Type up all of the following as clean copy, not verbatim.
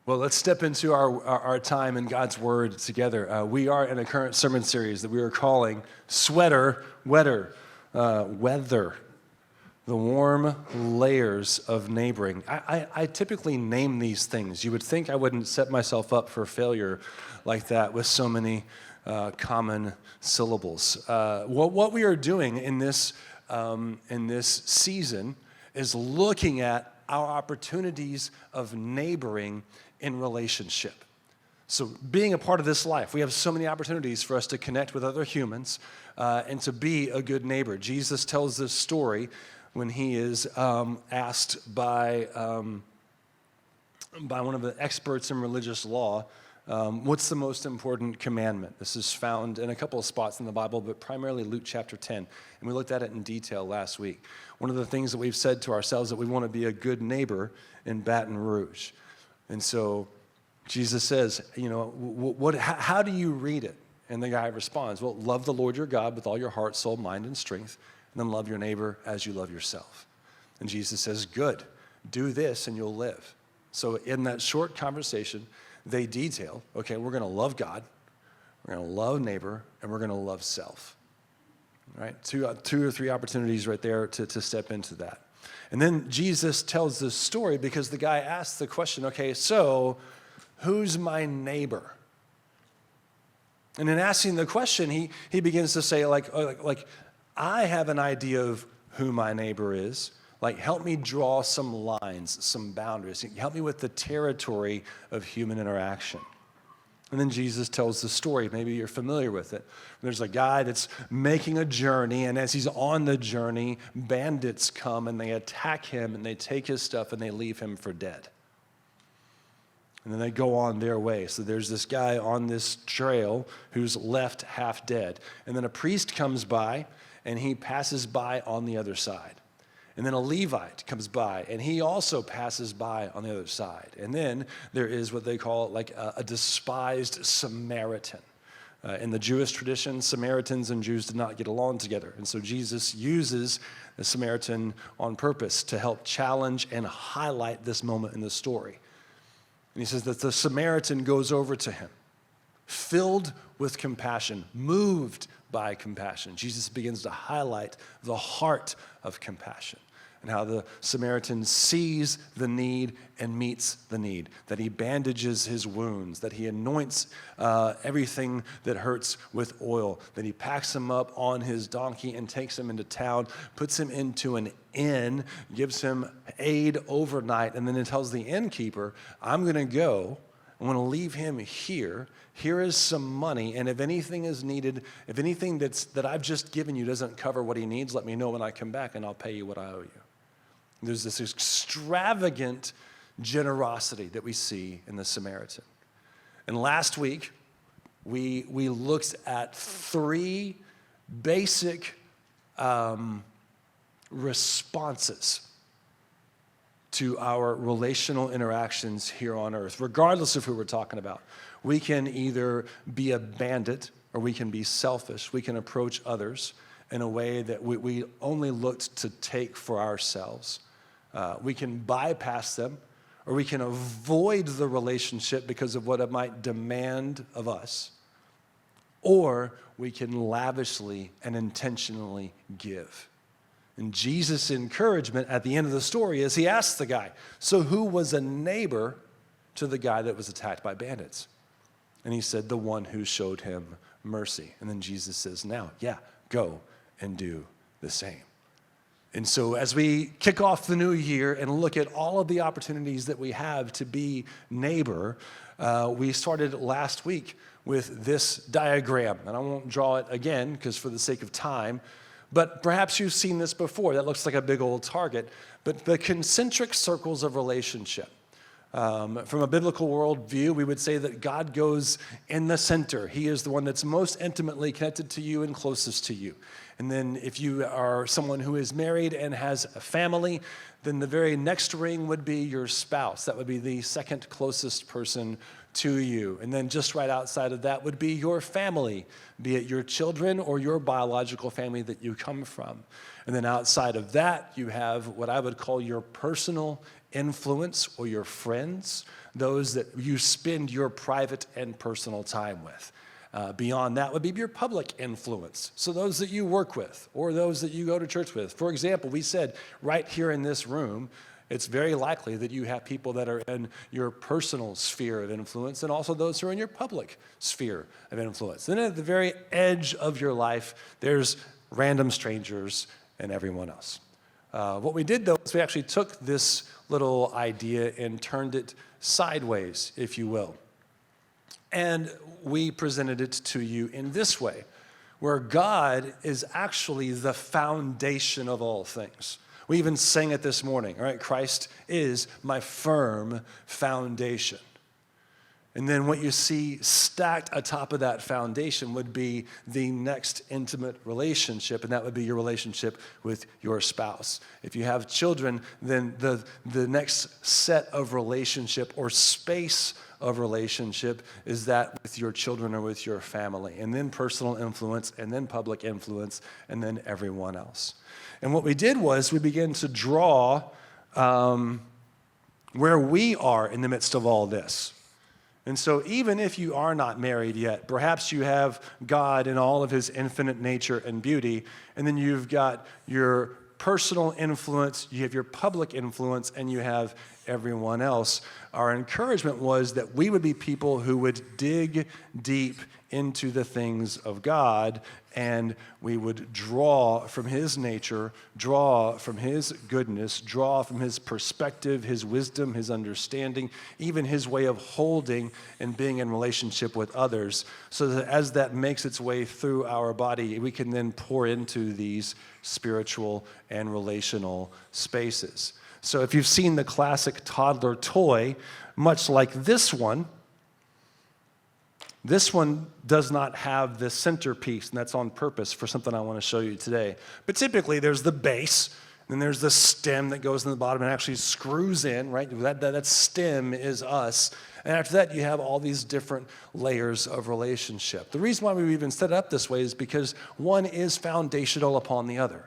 Well, let's step into our time in God's Word together. We are in a current sermon series that we are calling Sweater Weather, Weather, the warm layers of neighboring. I typically name these things. You would think I wouldn't set myself up for failure like that with so many common syllables. What we are doing in this season is looking at our opportunities of neighboring in relationship. So being a part of this life, we have so many opportunities for us to connect with other humans and to be a good neighbor. Jesus tells this story when he is asked by one of the experts in religious law, what's the most important commandment? This is found in a couple of spots in the Bible, but primarily Luke chapter 10. And we looked at it in detail last week. One of the things that we've said to ourselves that we want to be a good neighbor in Baton Rouge. And so Jesus says, how do you read it? And the guy responds, well, love the Lord your God with all your heart, soul, mind, and strength, and then love your neighbor as you love yourself. And Jesus says, good, do this and you'll live. So in that short conversation, they detail, okay, we're going to love God, we're going to love neighbor, and we're going to love self. Right? Two or three opportunities right there to step into that. And then Jesus tells this story because the guy asks the question, okay, so who's my neighbor? And in asking the question, he begins to say, like, I have an idea of who my neighbor is. Like, help me draw some lines, some boundaries. Help me with the territory of human interaction. And then Jesus tells the story. Maybe you're familiar with it. There's a guy that's making a journey, and as he's on the journey, bandits come and they attack him and they take his stuff and they leave him for dead. And then they go on their way. So there's this guy on this trail who's left half dead. And then a priest comes by and he passes by on the other side. And then a Levite comes by, and he also passes by on the other side. And then there is what they call like a despised Samaritan. In the Jewish tradition, Samaritans and Jews did not get along together. And so Jesus uses the Samaritan on purpose to help challenge and highlight this moment in the story. And he says that the Samaritan goes over to him, filled with compassion, moved by compassion. Jesus begins to highlight the heart of compassion and how the Samaritan sees the need and meets the need, that he bandages his wounds, that he anoints everything that hurts with oil, that he packs him up on his donkey and takes him into town, puts him into an inn, gives him aid overnight, and then he tells the innkeeper, I'm going to go, I'm going to leave him here. Here is some money, and if anything is needed, if anything that I've just given you doesn't cover what he needs, let me know when I come back, and I'll pay you what I owe you. There's this extravagant generosity that we see in the Samaritan. And last week, we looked at three basic responses to our relational interactions here on earth, regardless of who we're talking about. We can either be a bandit or we can be selfish. We can approach others in a way that we only looked to take for ourselves. We can bypass them, or we can avoid the relationship because of what it might demand of us. Or we can lavishly and intentionally give. And Jesus' encouragement at the end of the story is he asks the guy, so who was a neighbor to the guy that was attacked by bandits? And he said, the one who showed him mercy. And then Jesus says, now, go and do the same. And so as we kick off the new year and look at all of the opportunities that we have to be neighbor, we started last week with this diagram. And I won't draw it again because for the sake of time, but perhaps you've seen this before. That looks like a big old target. But the concentric circles of relationship. From a biblical worldview, we would say that God goes in the center. He is the one that's most intimately connected to you and closest to you. And then if you are someone who is married and has a family, then the very next ring would be your spouse. That would be the second closest person to you. And then just right outside of that would be your family, be it your children or your biological family that you come from. And then outside of that, you have what I would call your personal, influence or your friends, those that you spend your private and personal time with. Beyond that would be your public influence. So those that you work with or those that you go to church with. For example, we said right here in this room, it's very likely that you have people that are in your personal sphere of influence and also those who are in your public sphere of influence. Then at the very edge of your life, there's random strangers and everyone else. What we did, though, is we actually took this little idea and turned it sideways, if you will. And we presented it to you in this way, where God is actually the foundation of all things. We even sang it this morning, all right? Christ is my firm foundation. And then what you see stacked atop of that foundation would be the next intimate relationship, and that would be your relationship with your spouse. If you have children, then the next set of relationship or space of relationship is that with your children or with your family, and then personal influence, and then public influence, and then everyone else. And what we did was we began to draw where we are in the midst of all this. And so even if you are not married yet, perhaps you have God in all of his infinite nature and beauty, and then you've got your personal influence, you have your public influence, and you have everyone else. Our encouragement was that we would be people who would dig deep into the things of God, and we would draw from his nature, draw from his goodness, draw from his perspective, his wisdom, his understanding, even his way of holding and being in relationship with others, so that as that makes its way through our body, we can then pour into these spiritual and relational spaces. So if you've seen the classic toddler toy, much like this one does not have the centerpiece, and that's on purpose for something I want to show you today. But typically there's the base, and there's the stem that goes in the bottom and actually screws in, right? That stem is us. And after that, you have all these different layers of relationship. The reason why we even set it up this way is because one is foundational upon the other,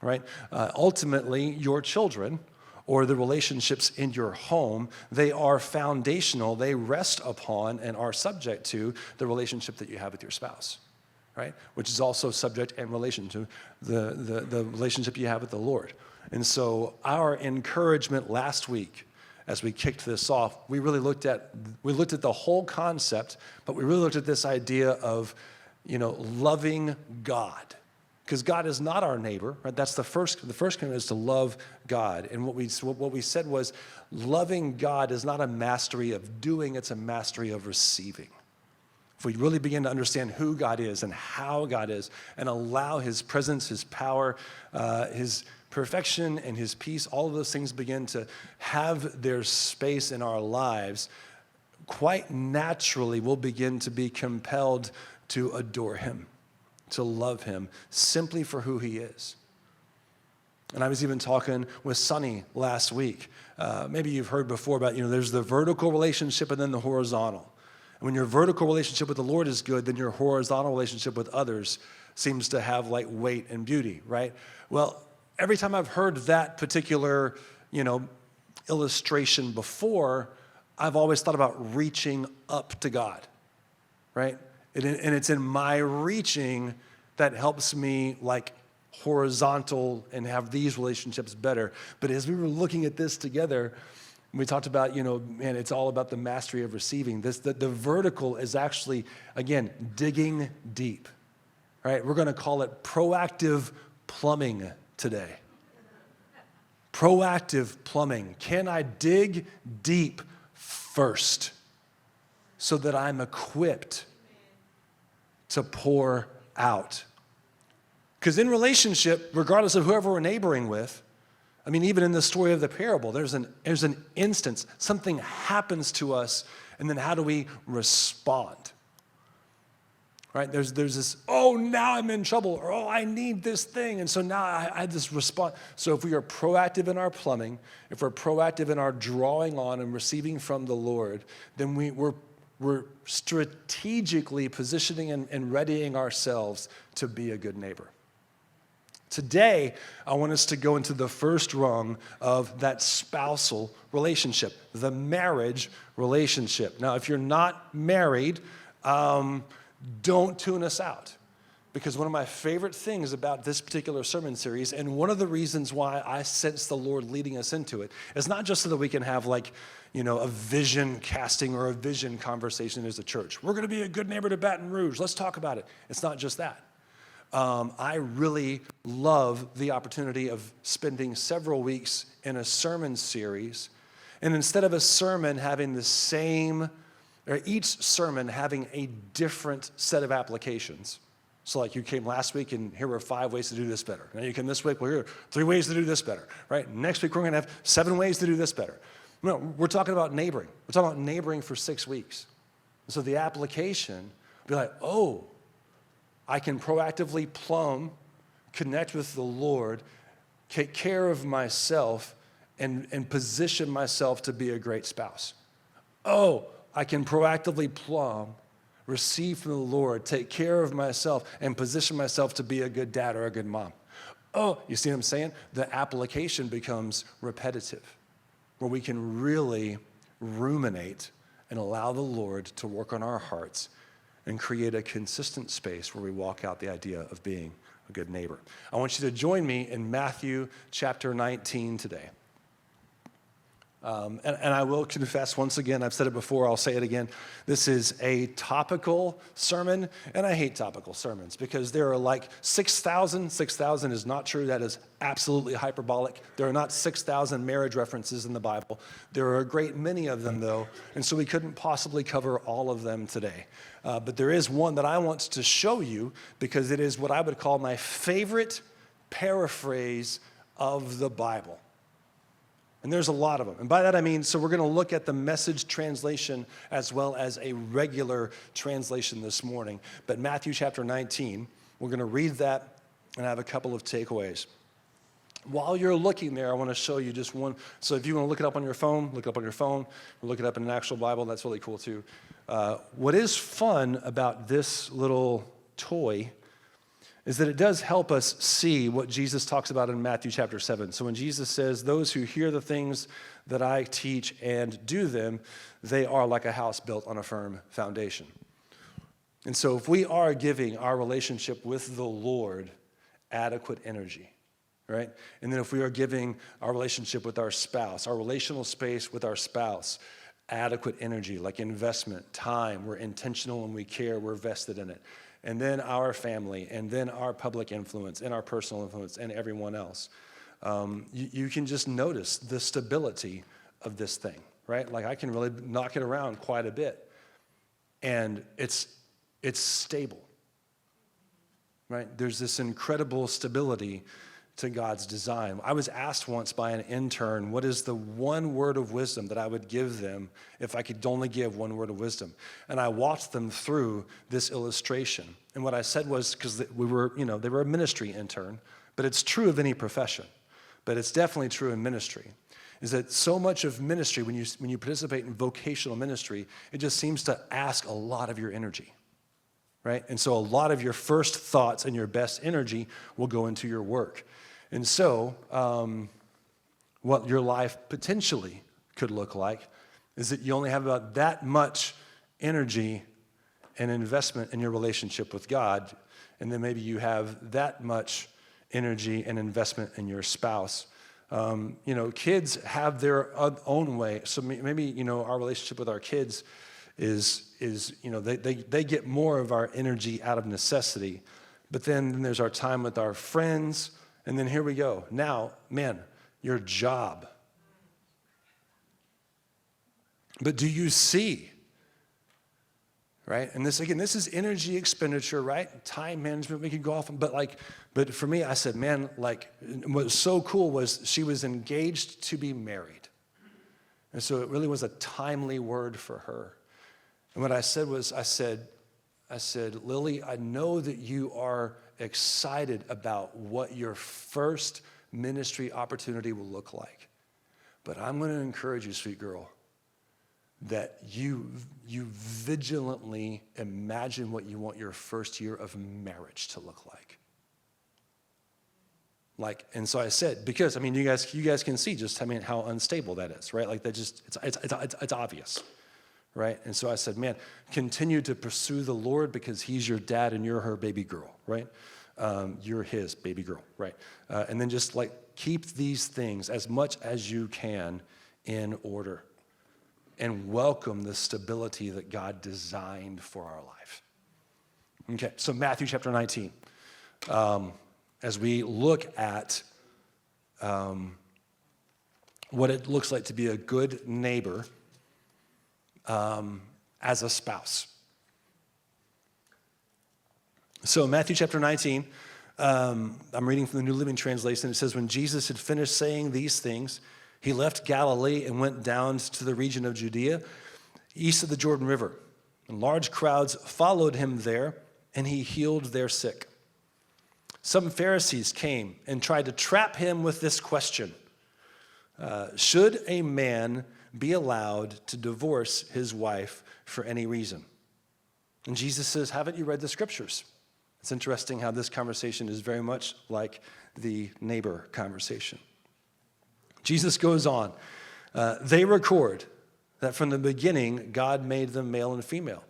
right? Ultimately, your children or the relationships in your home, they are foundational. They rest upon and are subject to the relationship that you have with your spouse, right? Which is also subject and relation to the relationship you have with the Lord. And so our encouragement last week, as we kicked this off, we looked at the whole concept, but we really looked at this idea of, loving God. Because God is not our neighbor, right? That's the first commandment is to love God. And what we said was loving God is not a mastery of doing, it's a mastery of receiving. If we really begin to understand who God is and how God is and allow his presence, his power, his perfection and his peace, all of those things begin to have their space in our lives, quite naturally we'll begin to be compelled to adore him, to love him simply for who he is. And I was even talking with Sonny last week. Maybe you've heard before about, there's the vertical relationship and then the horizontal. And when your vertical relationship with the Lord is good, then your horizontal relationship with others seems to have like weight and beauty, right? Well, every time I've heard that particular, illustration before, I've always thought about reaching up to God, right? And it's in my reaching that helps me like horizontal and have these relationships better. But as we were looking at this together, we talked about, it's all about the mastery of receiving. The vertical is actually, again, digging deep, right? We're going to call it proactive plumbing today. Proactive plumbing. Can I dig deep first so that I'm equipped to pour out? Because in relationship, regardless of whoever we're neighboring with, even in the story of the parable, there's an instance, something happens to us, and then how do we respond? Right? There's this, now I'm in trouble, or I need this thing, and so now I had this response. So if we are proactive in our plumbing, if we're proactive in our drawing on and receiving from the Lord, then we're strategically positioning and readying ourselves to be a good neighbor. Today, I want us to go into the first rung of that spousal relationship, the marriage relationship. Now, if you're not married, don't tune us out. Because one of my favorite things about this particular sermon series, and one of the reasons why I sense the Lord leading us into it, is not just so that we can have a vision casting or a vision conversation as a church. We're going to be a good neighbor to Baton Rouge. Let's talk about it. It's not just that. I really love the opportunity of spending several weeks in a sermon series, and instead of a sermon having each sermon having a different set of applications. So like you came last week and here were 5 ways to do this better. Now you came this week, well, here are 3 ways to do this better, right? Next week we're gonna have 7 ways to do this better. No, we're talking about neighboring. We're talking about neighboring for 6 weeks. So the application will be like, oh, I can proactively connect with the Lord, take care of myself, and position myself to be a great spouse. Oh, I can proactively receive from the Lord, take care of myself, and position myself to be a good dad or a good mom. Oh, you see what I'm saying? The application becomes repetitive, where we can really ruminate and allow the Lord to work on our hearts and create a consistent space where we walk out the idea of being a good neighbor. I want you to join me in Matthew chapter 19 today. And I will confess once again, I've said it before, I'll say it again, this is a topical sermon, and I hate topical sermons because there are like 6,000 is not true, that is absolutely hyperbolic. There are not 6,000 marriage references in the Bible. There are a great many of them though, and so we couldn't possibly cover all of them today. But there is one that I want to show you because it is what I would call my favorite paraphrase of the Bible. And there's a lot of them. And by that I mean, so we're going to look at the Message translation as well as a regular translation this morning. But Matthew chapter 19, we're going to read that and have a couple of takeaways. While you're looking there, I want to show you just one. So if you want to look it up on your phone, look it up on your phone, or look it up in an actual Bible, that's really cool too. What is fun about this little toy is that it does help us see what Jesus talks about in Matthew chapter 7. So when Jesus says, those who hear the things that I teach and do them, they are like a house built on a firm foundation. And so if we are giving our relationship with the Lord adequate energy, right? And then if we are giving our relationship with our spouse, our relational space with our spouse, adequate energy, like investment, time, we're intentional and we care, we're vested in it. And then our family, and then our public influence, and our personal influence, and everyone else. You can just notice the stability of this thing, right? Like I can really knock it around quite a bit, and it's stable, right? There's this incredible stability to God's design. I was asked once by an intern, what is the one word of wisdom that I would give them if I could only give one word of wisdom? And I walked them through this illustration. And what I said was, because they were a ministry intern, but it's true of any profession, but it's definitely true in ministry, is that so much of ministry, when you participate in vocational ministry, it just seems to ask a lot of your energy, right? And so a lot of your first thoughts and your best energy will go into your work. And so what your life potentially could look like is that you only have about that much energy and investment in your relationship with God, and then maybe you have that much energy and investment in your spouse. Kids have their own way. So maybe, our relationship with our kids is they get more of our energy out of necessity. But then there's our time with our friends. And then here we go. Now, man, your job. But do you see? Right? And this is energy expenditure, right? Time management, we could go off. But for me, I said, man, what was so cool was she was engaged to be married. And so it really was a timely word for her. And what I said was, I said, Lily, I know that you are excited about what your first ministry opportunity will look like. But I'm going to encourage you, sweet girl, that you vigilantly imagine what you want your first year of marriage to look like. And so I said, because, you guys can see just, how unstable that is, right? Like that just, it's obvious, right? And so I said, man, continue to pursue the Lord because he's your dad and you're her baby girl, right? You're his baby girl, right? And then just keep these things as much as you can in order and welcome the stability that God designed for our life. Okay, so Matthew chapter 19. As we look at what it looks like to be a good neighbor as a spouse. So Matthew chapter 19, I'm reading from the New Living Translation. It says, when Jesus had finished saying these things, he left Galilee and went down to the region of Judea, east of the Jordan River. And large crowds followed him there, and he healed their sick. Some Pharisees came and tried to trap him with this question. Should a man be allowed to divorce his wife for any reason? And Jesus says, haven't you read the scriptures? It's interesting how this conversation is very much like the neighbor conversation. Jesus goes on. They record that from the beginning, God made them male and female.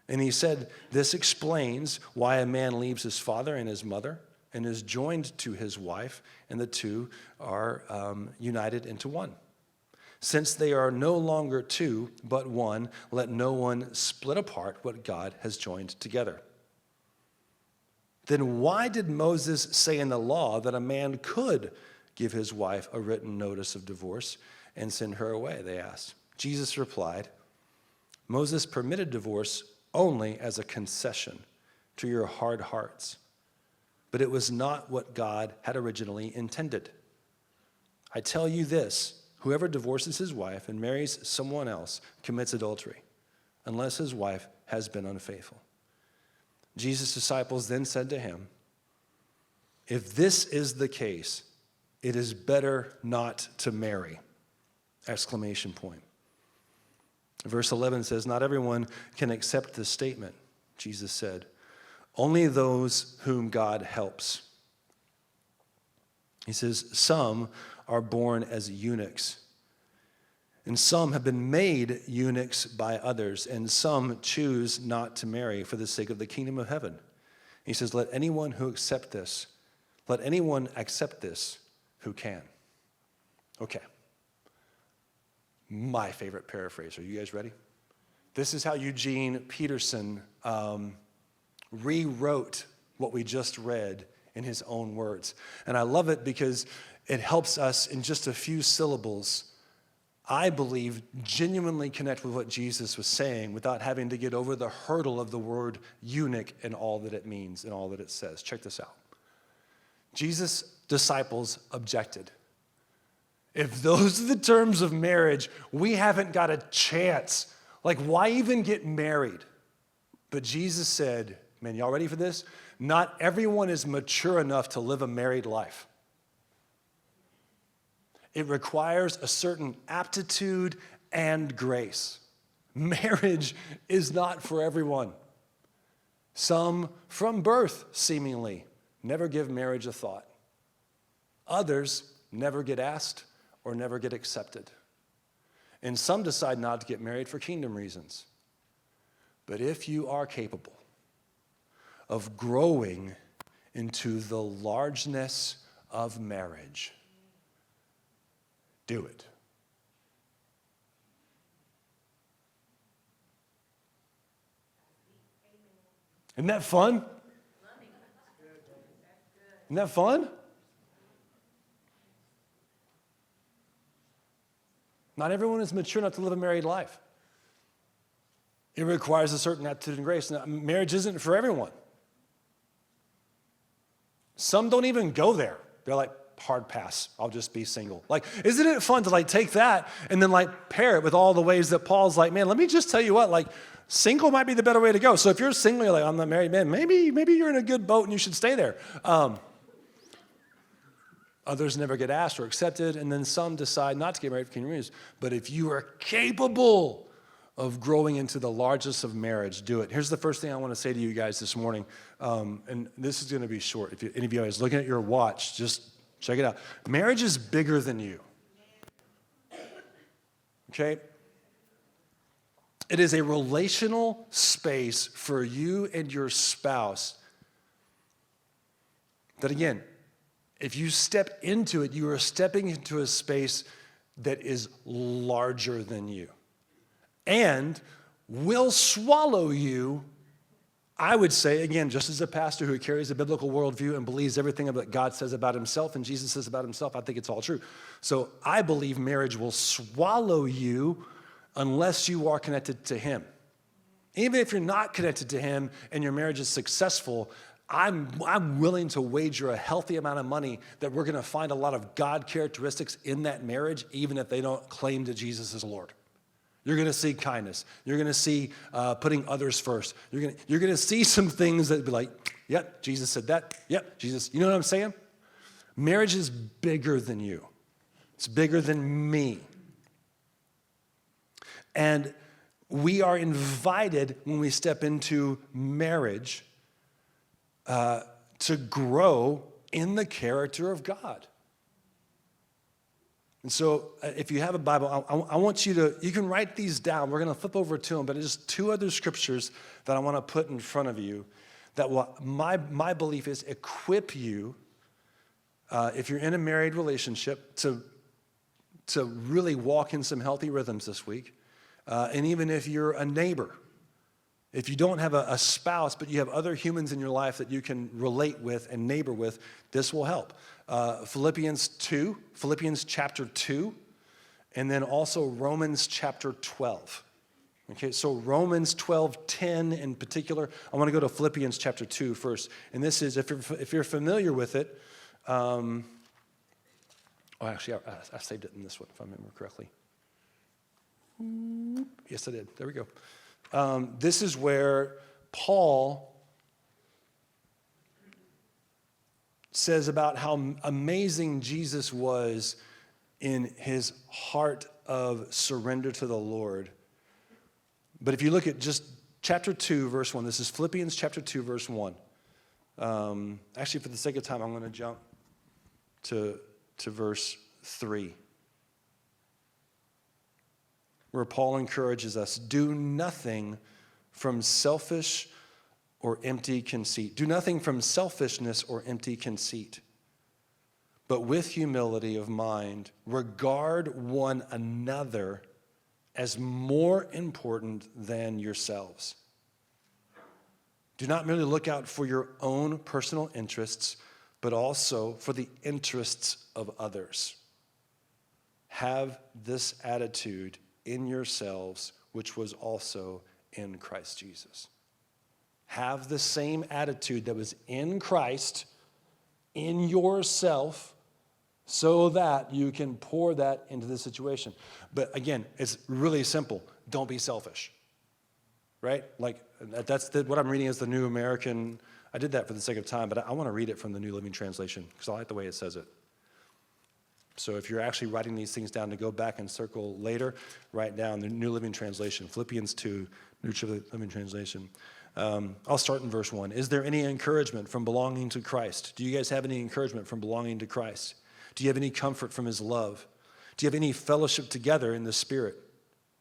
And he said, this explains why a man leaves his father and his mother and is joined to his wife, and the two are united into one. Since they are no longer two, but one, let no one split apart what God has joined together. Then why did Moses say in the law that a man could give his wife a written notice of divorce and send her away, they asked. Jesus replied, Moses permitted divorce only as a concession to your hard hearts. But it was not what God had originally intended. I tell you this, whoever divorces his wife and marries someone else commits adultery, unless his wife has been unfaithful. Jesus' disciples then said to him, if this is the case, it is better not to marry! Exclamation point. Verse 11 says, not everyone can accept this statement, Jesus said. Only those whom God helps. He says, some are born as eunuchs, and some have been made eunuchs by others, and some choose not to marry for the sake of the kingdom of heaven. He says, let anyone accept this who can. Okay. My favorite paraphrase. Are you guys ready? This is how Eugene Peterson rewrote what we just read in his own words. And I love it because it helps us in just a few syllables, I believe, genuinely connect with what Jesus was saying without having to get over the hurdle of the word eunuch and all that it means and all that it says. Check this out. Jesus' disciples objected. If those are the terms of marriage, we haven't got a chance. Why even get married? But Jesus said, man, y'all ready for this? Not everyone is mature enough to live a married life. It requires a certain aptitude and grace. Marriage is not for everyone. Some, from birth, seemingly, never give marriage a thought. Others never get asked or never get accepted. And some decide not to get married for kingdom reasons. But if you are capable of growing into the largeness of marriage, do it. Isn't that fun? Isn't that fun? Not everyone is mature enough to live a married life. It requires a certain aptitude and grace. Now, marriage isn't for everyone. Some don't even go there. They're like, hard pass, I'll just be single. Isn't it fun to take that and then pair it with all the ways that Paul's man, let me just tell you what, single might be the better way to go. So if you're single, you're I'm not married, man, maybe you're in a good boat and you should stay there. Others never get asked or accepted, and then some decide not to get married for kingdom reasons. But if you are capable of growing into the largest of marriage, do it. Here's the first thing I want to say to you guys this morning, and this is going to be short. If any of you guys looking at your watch, just Check it out. Marriage is bigger than you. Okay? It is a relational space for you and your spouse that, again, if you step into it, you are stepping into a space that is larger than you and will swallow you. I would say, again, just as a pastor who carries a biblical worldview and believes everything that God says about himself and Jesus says about himself, I think it's all true. So I believe marriage will swallow you unless you are connected to him. Even if you're not connected to him and your marriage is successful, I'm willing to wager a healthy amount of money that we're going to find a lot of God characteristics in that marriage, even if they don't claim that Jesus is Lord. You're going to see kindness. You're going to see putting others first. You're going to see some things that be like, yep, Jesus said that. Yep, Jesus. You know what I'm saying? Marriage is bigger than you. It's bigger than me. And we are invited when we step into marriage to grow in the character of God. And so if you have a Bible, I want you can write these down. We're going to flip over to them, but it's just two other scriptures that I want to put in front of you that will, my belief is equip you, if you're in a married relationship, to really walk in some healthy rhythms this week. And even if you're a neighbor, if you don't have a spouse, but you have other humans in your life that you can relate with and neighbor with, this will help. Philippians chapter 2, and then also Romans chapter 12. Okay, so Romans 12:10 in particular. I want to go to Philippians chapter 2 first. And this is, if you're familiar with it, actually, I saved it in this one, if I remember correctly. Yes, I did. There we go. This is where Paul says about how amazing Jesus was in his heart of surrender to the Lord. But if you look at just chapter 2, verse 1, this is Philippians chapter 2, verse 1. Actually, for the sake of time, I'm going to jump to verse 3. Where Paul encourages us, do nothing from selfish or empty conceit. Do nothing from selfishness or empty conceit, but with humility of mind, regard one another as more important than yourselves. Do not merely look out for your own personal interests, but also for the interests of others. Have this attitude in yourselves, which was also in Christ Jesus. Have the same attitude that was in Christ in yourself so that you can pour that into the situation. But again, it's really simple. Don't be selfish, right? Like what I'm reading is the New American. I did that for the sake of time, but I want to read it from the New Living Translation because I like the way it says it. So if you're actually writing these things down to go back and circle later, write down the New Living Translation, Philippians 2, New Living Translation. I'll start in verse 1. Is there any encouragement from belonging to Christ? Do you guys have any encouragement from belonging to Christ? Do you have any comfort from his love? Do you have any fellowship together in the Spirit?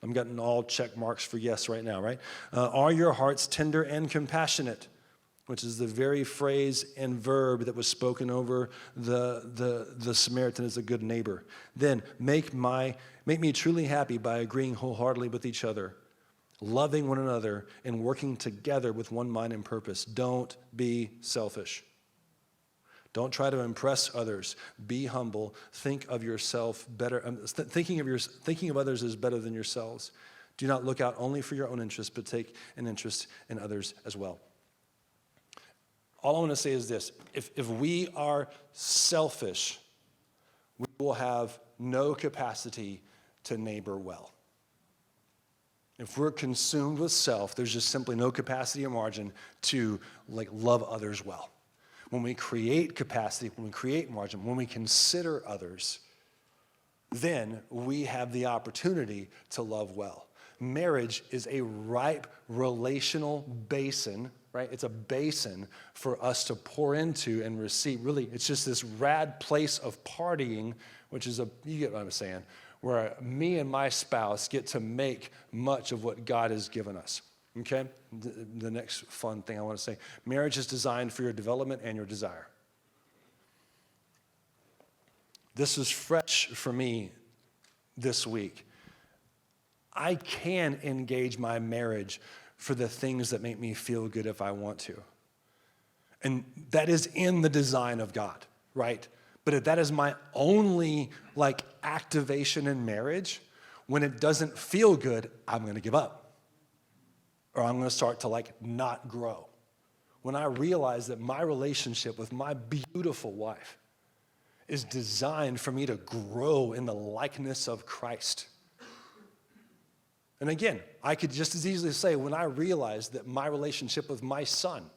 I'm getting all check marks for yes right now, right? Are your hearts tender and compassionate? Which is the very phrase and verb that was spoken over the Samaritan as a good neighbor. Then make me truly happy by agreeing wholeheartedly with each other, loving one another, and working together with one mind and purpose. Don't be selfish. Don't try to impress others. Be humble. Think of yourself better. Thinking of others is better than yourselves. Do not look out only for your own interests, but take an interest in others as well. All I want to say is this. If we are selfish, we will have no capacity to neighbor well. If we're consumed with self, there's just simply no capacity or margin to love others well. When we create capacity, when we create margin, when we consider others, then we have the opportunity to love well. Marriage is a ripe relational basin right? It's a basin for us to pour into and receive. Really, it's just this rad place of partying, which is you get what I'm saying, where me and my spouse get to make much of what God has given us, okay? The next fun thing I want to say, marriage is designed for your development and your desire. This was fresh for me this week. I can engage my marriage for the things that make me feel good if I want to. And that is in the design of God, right? But if that is my only activation in marriage, when it doesn't feel good, I'm gonna give up. Or I'm gonna start to not grow. When I realize that my relationship with my beautiful wife is designed for me to grow in the likeness of Christ. And again, I could just as easily say when I realize that my relationship with my son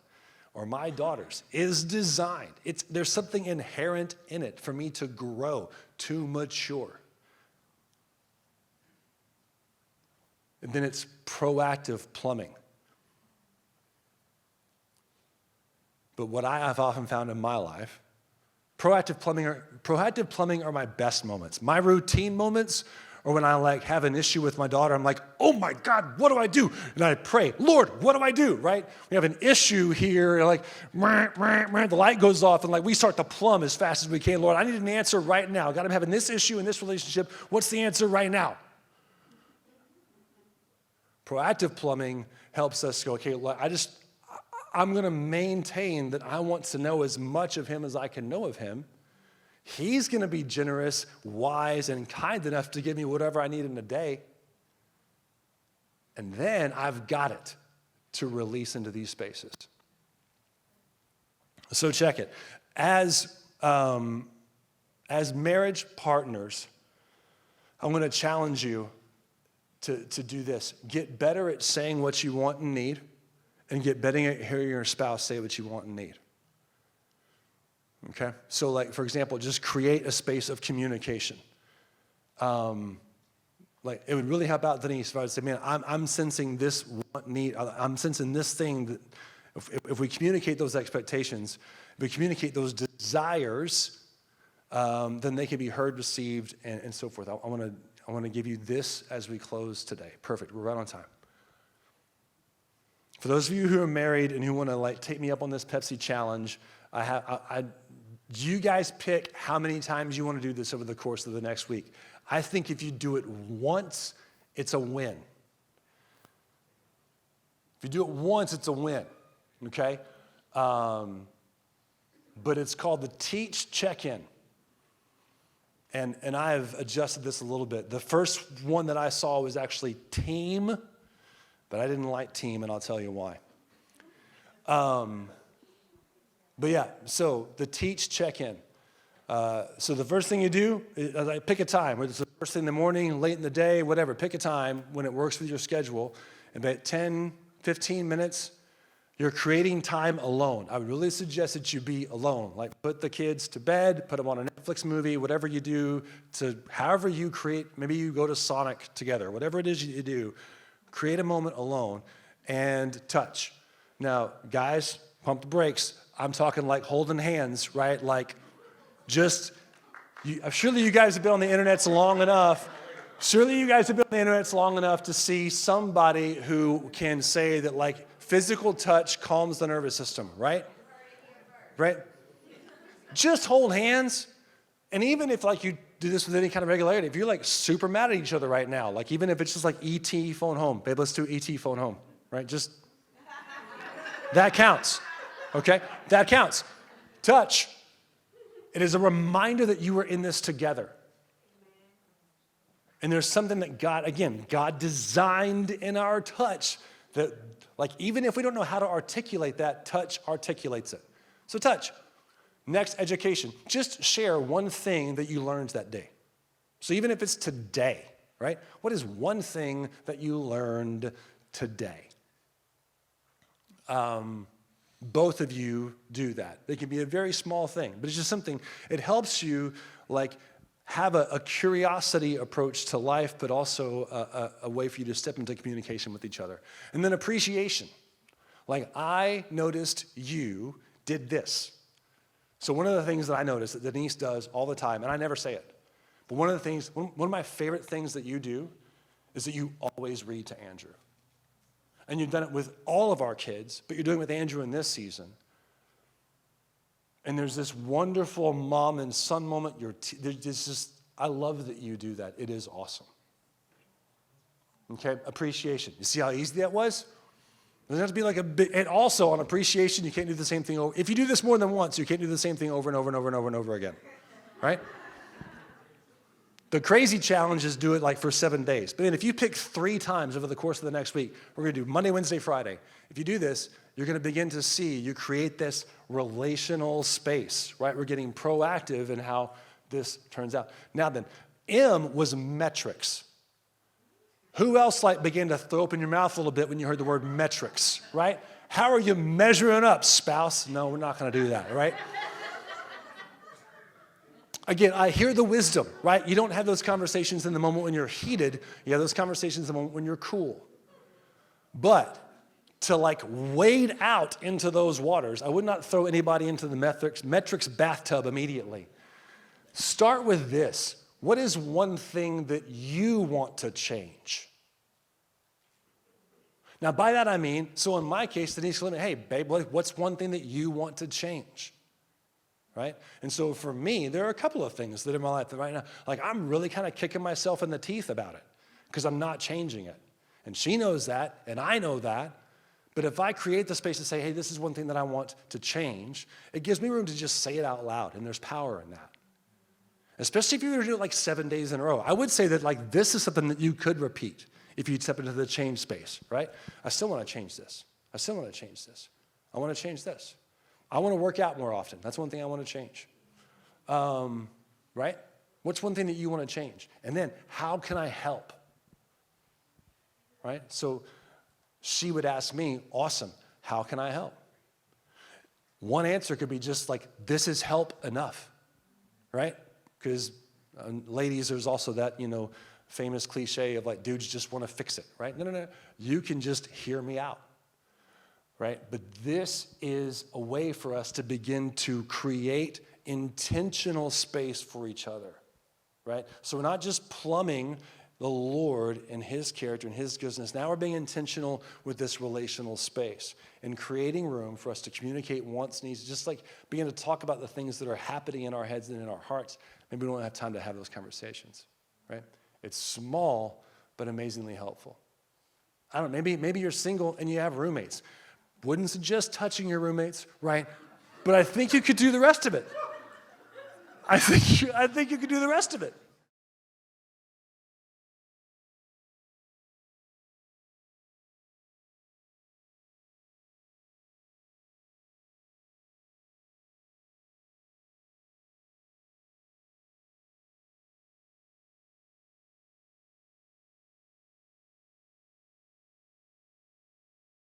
or my daughters is designed, there's something inherent in it for me to grow, to mature. And then it's proactive plumbing. But what I have often found in my life, proactive plumbing are my best moments. My routine moments are when I have an issue with my daughter. I'm like, oh my God, what do I do? And I pray, Lord, what do I do, right? We have an issue here, and the light goes off, and we start to plumb as fast as we can. Lord, I need an answer right now. God, I'm having this issue in this relationship. What's the answer right now? Proactive plumbing helps us go, okay, I'm going to maintain that I want to know as much of him as I can know of him. He's going to be generous, wise, and kind enough to give me whatever I need in a day. And then I've got it to release into these spaces. So check it. As marriage partners, I'm going to challenge you to do this. Get better at saying what you want and need, and get better at hearing your spouse say what you want and need. Okay? So for example, just create a space of communication. It would really help out Denise if I would say, man, I'm sensing this want, need, I'm sensing this thing that if we communicate those expectations, if we communicate those desires, then they can be heard, received, and so forth. I want to give you this as we close today. Perfect, we're right on time. For those of you who are married and who want to take me up on this Pepsi challenge, you guys pick how many times you want to do this over the course of the next week. I think if you do it once, it's a win. If you do it once, it's a win, okay? But it's called the Teach Check-In. And I have adjusted this a little bit. The first one that I saw was actually Team, but I didn't like Team, and I'll tell you why. But yeah, so the Teach Check-In. So the first thing you do is pick a time, whether it's the first thing in the morning, late in the day, whatever. Pick a time when it works with your schedule. And about 10, 15 minutes, you're creating time alone. I would really suggest that you be alone. Put the kids to bed, put them on a Netflix movie, whatever you do, however you create, maybe you go to Sonic together, whatever it is you do, create a moment alone and touch. Now, guys, pump the brakes. I'm talking holding hands, right? Surely you guys have been on the internet long enough. Surely you guys have been on the internet long enough to see somebody who can say that physical touch calms the nervous system, right? Right? Just hold hands. And even if you do this with any kind of regularity, if you're super mad at each other right now, even if it's just ET phone home, babe, let's do ET phone home, right? Just, that counts. Okay? That counts. Touch. It is a reminder that you are in this together. And there's something that God designed in our touch that, even if we don't know how to articulate that, touch articulates it. So touch. Next, education. Just share one thing that you learned that day. So even if it's today, right? What is one thing that you learned today? Both of you do that. It can be a very small thing, but it's just something, it helps you have a curiosity approach to life, but also a way for you to step into communication with each other. And then appreciation. Like, I noticed you did this. So one of the things that I notice that Denise does all the time, and I never say it, but one of my favorite things that you do is that you always read to Andrew. And you've done it with all of our kids, but you're doing it with Andrew in this season. And there's this wonderful mom and son moment. I love that you do that. It is awesome. Okay, appreciation. You see how easy that was? It doesn't have to be like a big, and also on appreciation, you can't do the same thing over. If you do this more than once, you can't do the same thing over and over and over and over and over again, right? The crazy challenge is do it like for 7 days. But then if you pick 3 times over the course of the next week, we're going to do Monday, Wednesday, Friday. If you do this, you're going to begin to see you create this relational space, right? We're getting proactive in how this turns out. Now then, M was metrics. Who else began to throw open your mouth a little bit when you heard the word metrics, right? How are you measuring up, spouse? No, we're not going to do that, right? Again, I hear the wisdom, right? You don't have those conversations in the moment when you're heated. You have those conversations in the moment when you're cool. But to wade out into those waters, I would not throw anybody into the metrics bathtub immediately. Start with this. What is one thing that you want to change? Now, by that I mean, so in my case, Denise, hey, babe, what's one thing that you want to change? Right? And so for me, there are a couple of things that in my life that right now, I'm really kind of kicking myself in the teeth about it because I'm not changing it. And she knows that, and I know that. But if I create the space to say, hey, this is one thing that I want to change, it gives me room to just say it out loud, and there's power in that. Especially if you were to do it 7 days in a row. I would say that this is something that you could repeat if you step into the change space, right? I still want to change this. I still want to change this. I want to change this. I want to work out more often. That's one thing I want to change. Right? What's one thing that you want to change? And then, how can I help? Right? So she would ask me, awesome, how can I help? One answer could be just this is help enough. Right? Because ladies, there's also that, famous cliche of dudes just want to fix it. Right? No. You can just hear me out. Right? But this is a way for us to begin to create intentional space for each other, right? So we're not just plumbing the Lord and his character and his goodness. Now we're being intentional with this relational space and creating room for us to communicate wants, needs, just begin to talk about the things that are happening in our heads and in our hearts. Maybe we don't have time to have those conversations, right? It's small, but amazingly helpful. I don't know, maybe you're single and you have roommates. Wouldn't suggest touching your roommates, right? But I think you could do the rest of it. I think you could do the rest of it.